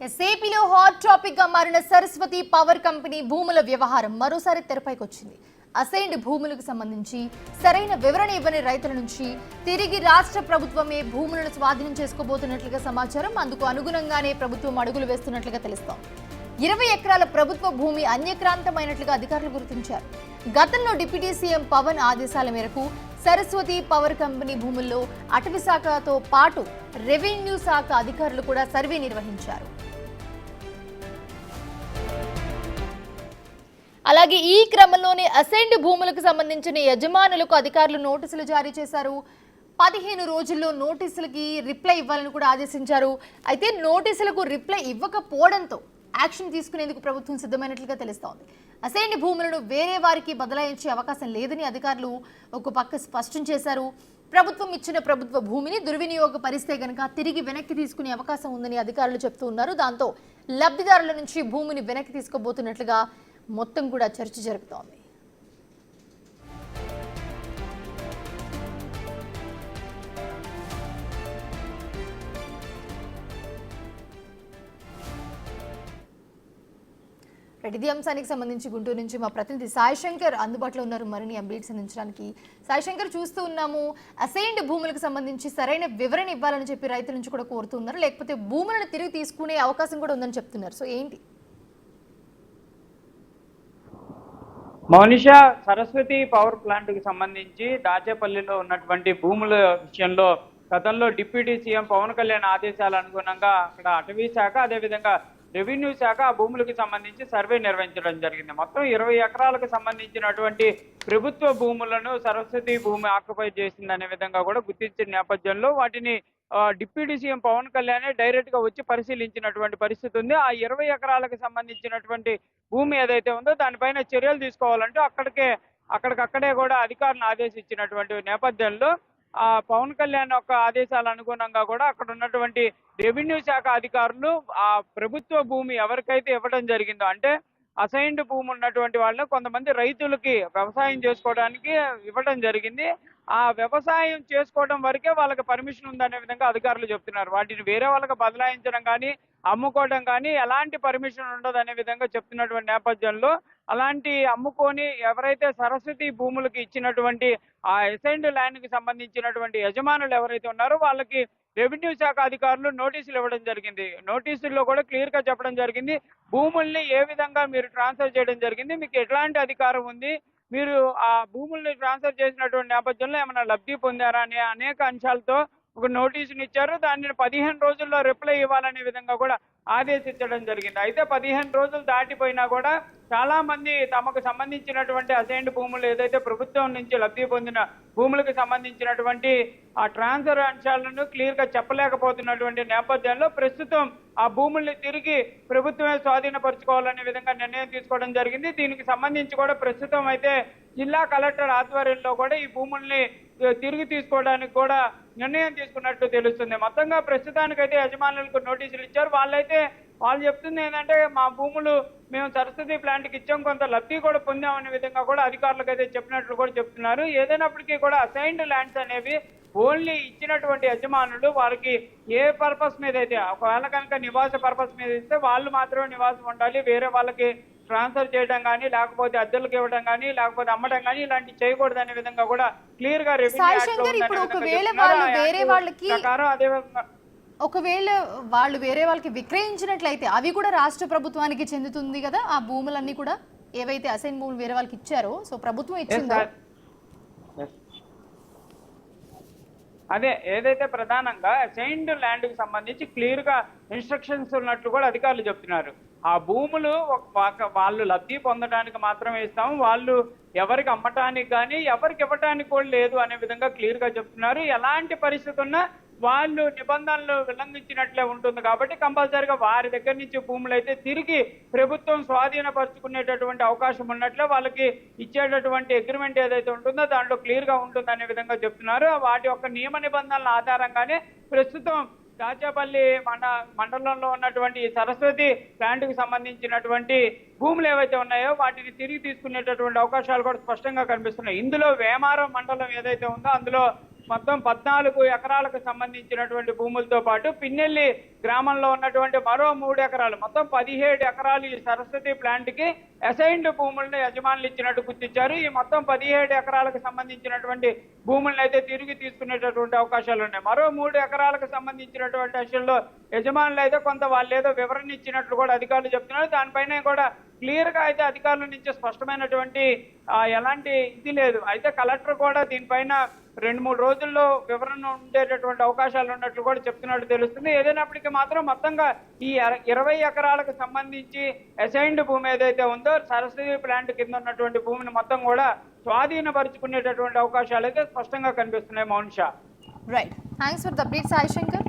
ఏపీలో hot topic గా మారిన సరస్వతి పవర్ కంపెనీ భూముల వ్యవహారం మరోసారి తెరపైకి వచ్చింది. అసైన్డ్ భూములకు సంబంధించి సరైన వివరణ ఇవ్వని రైతుల నుంచి తిరిగి రాష్ట్ర ప్రభుత్వమే భూములను స్వాధీనం చేసుకోబోతున్నట్లుగా సమాచారం. అందుకు అనుగుణంగానే ప్రభుత్వం అడుగులు వేస్తున్నట్లుగా తెలుస్తోంది. 20 ఎకరాల ప్రభుత్వ భూమి అన్యక్రాంతమైనట్లుగా అధికారులు గుర్తించారు. గతంలో డిప్యూటీ సీఎం పవన్ ఆదేశాల మేరకు సరస్వతి పవర్ కంపెనీ భూముల్లో అటవీ శాఖతో పాటు రెవెన్యూ శాఖ అధికారులు కూడా సర్వే నిర్వహించారు. అలాగే ఈ క్రమంలోనే అసైన్డ్ భూములకు సంబంధించిన యజమానులకు అధికారులు నోటీసులు జారీ చేశారు. 15 రోజుల్లో నోటీసులకి రిప్లై ఇవ్వాలని కూడా ఆదేశించారు. అయితే నోటీసులకు రిప్లై ఇవ్వకపోవడంతో యాక్షన్ తీసుకునేందుకు ప్రభుత్వం సిద్ధమైనట్లుగా తెలుస్తోంది. అసైన్డ్ భూములను వేరే వారికి బదలాయించే అవకాశం లేదని అధికారులు ఒక పక్క స్పష్టం చేశారు. ప్రభుత్వం ఇచ్చిన ప్రభుత్వ భూమిని దుర్వినియోగపరిస్తే గనక తిరిగి వెనక్కి తీసుకునే అవకాశం ఉందని అధికారులు చెప్తూ ఉన్నారు. దాంతో లబ్ధిదారుల నుంచి భూమిని వెనక్కి తీసుకోబోతున్నట్లుగా మొత్తం కూడా చర్చ జరుగుతోంది. ఇదే అంశానికి సంబంధించి గుంటూరు నుంచి మా ప్రతినిధి సాయి శంకర్ అందుబాటులో ఉన్నారు మరిన్ని అప్డేట్స్ అందించడానికి. సాయి శంకర్, చూస్తూ ఉన్నాము అసైన్డ్ భూములకు సంబంధించి సరైన వివరణ ఇవ్వాలని చెప్పి రైతుల నుంచి కూడా కోరుతున్నారు, లేకపోతే భూములను తిరిగి తీసుకునే అవకాశం కూడా ఉందని చెప్తున్నారు. సో ఏంటి? మౌనిషా, సరస్వతి పవర్ ప్లాంట్ కి సంబంధించి దాచేపల్లిలో ఉన్నటువంటి భూముల విషయంలో గతంలో డిప్యూటీ సీఎం పవన్ కళ్యాణ్ ఆదేశాల అనుగుణంగా అక్కడ అటవీ శాఖ అదేవిధంగా రెవెన్యూ శాఖ ఆ భూములకు సంబంధించి సర్వే నిర్వహించడం జరిగింది. మొత్తం 20 ఎకరాలకు సంబంధించినటువంటి ప్రభుత్వ భూములను సరస్వతి భూమి ఆక్యుపై చేసిందనే విధంగా కూడా గుర్తించిన నేపథ్యంలో వాటిని deputy CM Pawan Kalyan direct గా వచ్చి పరిశీలించినటువంటి పరిస్థితి ఉంది. ఆ 20 ఎకరాలకు సంబంధించినటువంటి భూమి ఏదైతే ఉందో దానిపైన చర్యలు తీసుకోవాలంటూ అక్కడికక్కడే కూడా అధికారులను ఆదేశించినటువంటి నేపథ్యంలో ఆ పవన్ కళ్యాణ్ యొక్క ఆదేశాల అనుగుణంగా కూడా అక్కడ ఉన్నటువంటి రెవెన్యూ శాఖ అధికారులు ఆ ప్రభుత్వ భూమి ఎవరికైతే ఇవ్వడం జరిగిందో, అంటే అసైన్డ్ భూమి ఉన్నటువంటి వాళ్ళని కొంతమంది రైతులకి వ్యవసాయం చేసుకోవడానికి ఇవ్వడం జరిగింది. ఆ వ్యవసాయం చేసుకోవడం వరకే వాళ్ళకి పర్మిషన్ ఉందనే విధంగా అధికారులు చెప్తున్నారు. వాటిని వేరే వాళ్ళకి బదలాయించడం కానీ అమ్ముకోవడం కానీ ఎలాంటి పర్మిషన్ ఉండదు అనే విధంగా చెప్తున్నటువంటి నేపథ్యంలో అలాంటి అమ్ముకొని ఎవరైతే సరస్వతి భూములకి ఇచ్చినటువంటి ఆ అసైన్డ్ ల్యాండ్ కి సంబంధించినటువంటి యజమానులు ఎవరైతే ఉన్నారో వాళ్ళకి రెవెన్యూ శాఖ అధికారులు నోటీసులు ఇవ్వడం జరిగింది. నోటీసుల్లో కూడా క్లియర్ గా చెప్పడం జరిగింది, భూముల్ని ఏ విధంగా మీరు ట్రాన్స్ఫర్ చేయడం జరిగింది, మీకు ఎట్లాంటి అధికారం ఉంది, మీరు ఆ భూముల్ని ట్రాన్స్ఫర్ చేసినటువంటి నేపథ్యంలో ఏమైనా లబ్ధి పొందారా అనే అనేక అంశాలతో ఒక నోటీసుని ఇచ్చారు. దానిని 15 రోజుల్లో రిప్లై ఇవ్వాలనే విధంగా కూడా ఆదేశించడం జరిగింది. అయితే 15 రోజులు దాటిపోయినా కూడా చాలా మంది తమకు సంబంధించినటువంటి అసైన్డ్ భూములు ఏదైతే ప్రభుత్వం నుంచి లబ్ధి పొందిన భూములకు సంబంధించినటువంటి ఆ ట్రాన్స్ఫర్ అంశాలను క్లియర్ గా చెప్పలేకపోతున్నటువంటి నేపథ్యంలో ప్రస్తుతం ఆ భూముల్ని తిరిగి ప్రభుత్వమే స్వాధీనపరచుకోవాలనే విధంగా నిర్ణయం తీసుకోవడం జరిగింది. దీనికి సంబంధించి కూడా ప్రస్తుతం అయితే జిల్లా కలెక్టర్ ఆధ్వర్యంలో కూడా ఈ భూముల్ని తిరిగి తీసుకోవడానికి కూడా నిర్ణయం తీసుకున్నట్టు తెలుస్తుంది. మొత్తంగా ప్రస్తుతానికైతే యజమానులకు నోటీసులు ఇచ్చారు. వాళ్ళు చెప్తుంది ఏంటంటే మా భూములు మేము సరస్వతి ప్లాంట్కి ఇచ్చాం, కొంత లబ్ధి కూడా పొందామనే విధంగా కూడా అధికారులకు అయితే చెప్పినట్లు కూడా చెప్తున్నారు. ఏదైనప్పటికీ కూడా అసైన్డ్ ల్యాండ్స్ అనేవి ఓన్లీ ఇచ్చినటువంటి యజమానులు వారికి ఏ పర్పస్ మీద అయితే ఒకవేళ కనుక నివాస పర్పస్ మీద ఇస్తే వాళ్ళు మాత్రమే నివాసం ఉండాలి, వేరే వాళ్ళకి ట్రాన్స్ఫర్ చేయడం కానీ లేకపోతే అద్దెలకు ఇవ్వడం కానీ లేకపోతే అమ్మడం కానీ ఇలాంటివి చేయకూడదు అనే విధంగా కూడా క్లియర్ గా ఒకవేళ వాళ్ళు వేరే వాళ్ళకి విక్రయించినట్లయితే అవి కూడా రాష్ట్ర ప్రభుత్వానికి చెందుతుంది కదా, ఆ భూములన్నీ కూడా ఏవైతే అసైన్ భూములు వేరే వాళ్ళకి ఇచ్చారో సో ప్రభుత్వం ఇచ్చిందో. అదే ఏదైతే ప్రధానంగా అసైన్డ్ ల్యాండ్ కి సంబంధించి క్లియర్ గా ఇన్స్ట్రక్షన్స్ ఉన్నట్లు కూడా అధికారులు చెప్తున్నారు. ఆ భూములు వాళ్ళు లబ్ధి పొందడానికి మాత్రమే ఇస్తాము, వాళ్ళు ఎవరికి అమ్మటానికి కానీ ఎవరికి ఇవ్వటానికి కూడా లేదు అనే విధంగా క్లియర్ గా చెప్తున్నారు. ఎలాంటి పరిస్థితి ఉన్నా వాళ్ళు నిబంధనలు ఉల్లంఘించినట్లే ఉంటుంది కాబట్టి కంపల్సరీగా వారి దగ్గర నుంచి భూములు అయితే తిరిగి ప్రభుత్వం స్వాధీనపరుచుకునేటటువంటి అవకాశం ఉన్నట్లే వాళ్ళకి ఇచ్చేటటువంటి అగ్రిమెంట్ ఏదైతే ఉంటుందో దాంట్లో క్లియర్ గా ఉంటుంది అనే విధంగా చెప్తున్నారు. వాటి యొక్క నియమ నిబంధనల ఆధారంగానే ప్రస్తుతం దాచేపల్లి మండలంలో ఉన్నటువంటి సరస్వతి ప్లాంట్కి సంబంధించినటువంటి భూములు ఏవైతే ఉన్నాయో వాటిని తిరిగి తీసుకునేటటువంటి అవకాశాలు కూడా స్పష్టంగా కనిపిస్తున్నాయి. ఇందులో వేమారం మండలం ఏదైతే ఉందో అందులో మొత్తం 14 ఎకరాలకు సంబంధించినటువంటి భూములతో పాటు పిన్నెల్లి గ్రామంలో ఉన్నటువంటి మరో 3 ఎకరాలు మొత్తం 17 ఎకరాలు ఈ సరస్వతి ప్లాంట్ కి అసైన్డ్ భూములను యజమానులు ఇచ్చినట్టు గుర్తించారు. ఈ మొత్తం 17 ఎకరాలకు సంబంధించినటువంటి భూములను అయితే తిరిగి తీసుకునేటటువంటి అవకాశాలు ఉన్నాయి. మరో 3 ఎకరాలకు సంబంధించినటువంటి విషయంలో యజమానులు అయితే కొంత వాళ్ళు ఏదో వివరణ ఇచ్చినట్లు కూడా అధికారులు చెప్తున్నారు. దానిపైన కూడా క్లియర్ గా అయితే అధికారుల నుంచి స్పష్టమైనటువంటి ఎలాంటి ఇది లేదు. అయితే కలెక్టర్ కూడా దీనిపైన 2-3 రోజుల్లో వివరణ ఉండేటటువంటి అవకాశాలు ఉన్నట్లు కూడా చెప్తున్నట్టు తెలుస్తుంది. ఏదైనప్పటికీ మాత్రం మొత్తంగా ఈ 20 ఎకరాలకు సంబంధించి అసైన్డ్ భూమి ఏదైతే ఉందో సరస్వతి ప్లాంట్ కింద ఉన్నటువంటి భూమిని మొత్తం కూడా స్వాధీనపరుచుకునేటటువంటి అవకాశాలు అయితే స్పష్టంగా కనిపిస్తున్నాయి. Mounisha. Right, thanks for the update Sai Shankar.